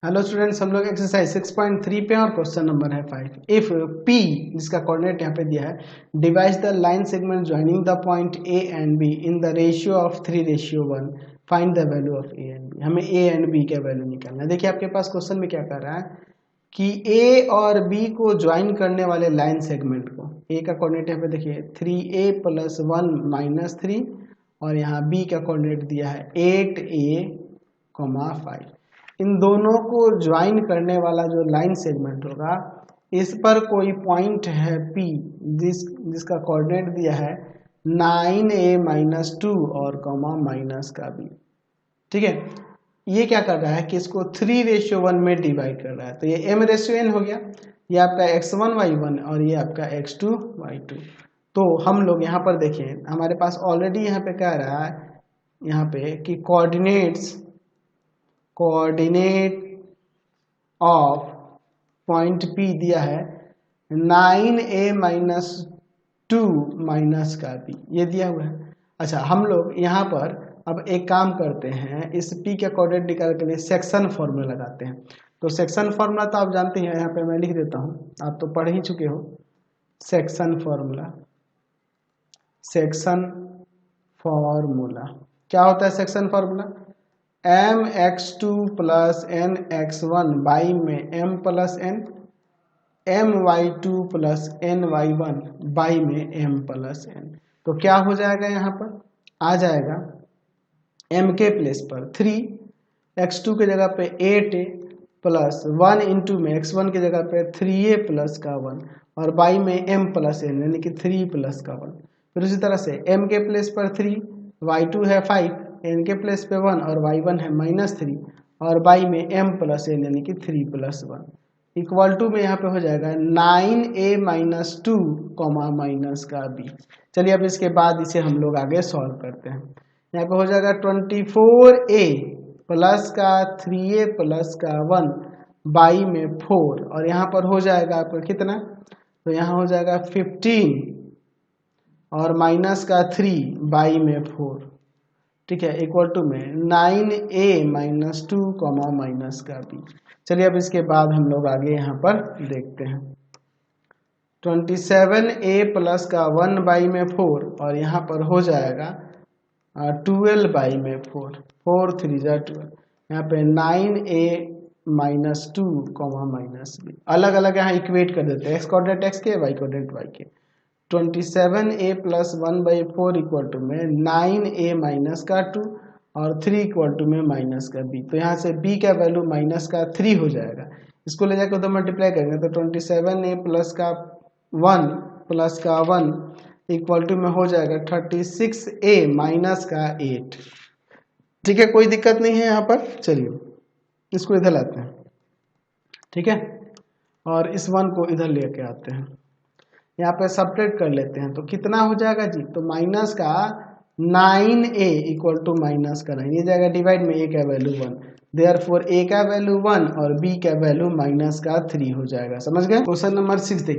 Hello students, हम लोग exercise 6.3 पे हैं और क्वेश्चन नंबर है 5। इफ P, जिसका कोऑर्डिनेट यहाँ पे दिया है, divides the line segment joining the point A and B in the ratio of 3:1, find the value of A and B। हमें A एंड B का वैल्यू निकालना है। देखिए आपके पास क्वेश्चन में क्या कर रहा है कि A और B को ज्वाइन करने वाले लाइन सेगमेंट को, A का कोऑर्डिनेट यहाँ पे देखिए 3A + 1 - 3 और यहाँ B का कोऑर्डिनेट दिया है 8A, 5। इन दोनों को ज्वाइन करने वाला जो लाइन सेगमेंट होगा, इस पर कोई पॉइंट है P जिसका कोऑर्डिनेट दिया है 9A - 2 और माइनस का B। ठीक है, ये क्या कर रहा है कि इसको 3:1 में डिवाइड कर रहा है। तो ये M/N हो गया, ये आपका x1 y1 और ये आपका x2 y2। तो हम लोग यहाँ पर देखें, हमारे पास ऑलरेडी यहाँ पे कह रहा है यहाँ पे कि कोऑर्डिनेट ऑफ पॉइंट P दिया है 9A - 2 माइनस का B, ये दिया हुआ है। अच्छा, हम लोग यहाँ पर अब एक काम करते हैं, इस P का कोऑर्डिनेट निकालने के लिए सेक्शन फॉर्मूला लगाते हैं। तो सेक्शन फॉर्मूला तो आप जानते हैं, यहाँ पे मैं लिख देता हूँ, आप तो पढ़ ही चुके हो। सेक्शन फॉर्मूला क्या होता है? Section formula mx2 + nx1 by में m + n, my2 + ny1 by में m + n। तो क्या हो जाएगा? यहाँ पर आ जाएगा m के प्लेस पर 3, x2 के जगह पे 8a प्लस 1 इंटू में x1 की जगह पे 3a प्लस का 1 और बाई में m + n यानी कि 3 प्लस का 1। फिर उसी तरह से m के प्लेस पर 3, y2 है 5, n के प्लेस पे 1 और y1 है -3 और बाई में m + n यानी कि 3 + 1 इक्वल टू में यहाँ पे हो जाएगा 9A - 2 माइनस का B। चलिए अब इसके बाद इसे हम लोग आगे सॉल्व करते हैं। यहाँ पे हो जाएगा 24A प्लस का 3A प्लस का 1 बाई में 4 और यहाँ पर हो जाएगा आपका कितना? तो यहाँ हो जाएगा 15 और माइनस का 3 बाई में 4, ठीक है, इक्वल टू में 9A - 2 माइनस का B। चलिए अब इसके बाद हम लोग आगे यहाँ पर देखते हैं। 27A प्लस का 1 बाई में 4 और यहाँ पर हो जाएगा 12 बाई में 4, 4 3 जा 12। यहाँ पे 9A - 2 माइनस B, अलग अलग यहाँ इक्वेट कर देते हैं, x कोऑर्डिनेट x के, y कोऑर्डिनेट y के। 27A + 1/4 इक्वल टू में 9A माइनस का 2 और 3 इक्वल टू में माइनस का B। तो यहाँ से B का वैल्यू माइनस का 3 हो जाएगा। इसको ले जाकर तो मल्टीप्लाई करेंगे तो 27A प्लस का 1 प्लस का 1 इक्वल टू में हो जाएगा 36A माइनस का 8। ठीक है, कोई दिक्कत नहीं है यहाँ पर। चलिए इसको इधर लाते हैं, ठीक है, और इस 1 को इधर लेके आते हैं, यहाँ पे सब्ट्रैक्ट कर लेते हैं। तो कितना हो जाएगा जी? तो माइनस का 9A इक्वल टू माइनस का 9, ये जाएगा डिवाइड में A का वैल्यू 1, देयरफॉर A का वैल्यू 1 और B का वैल्यू माइनस का 3 हो जाएगा। समझ गए? क्वेश्चन नंबर 6 देखिए।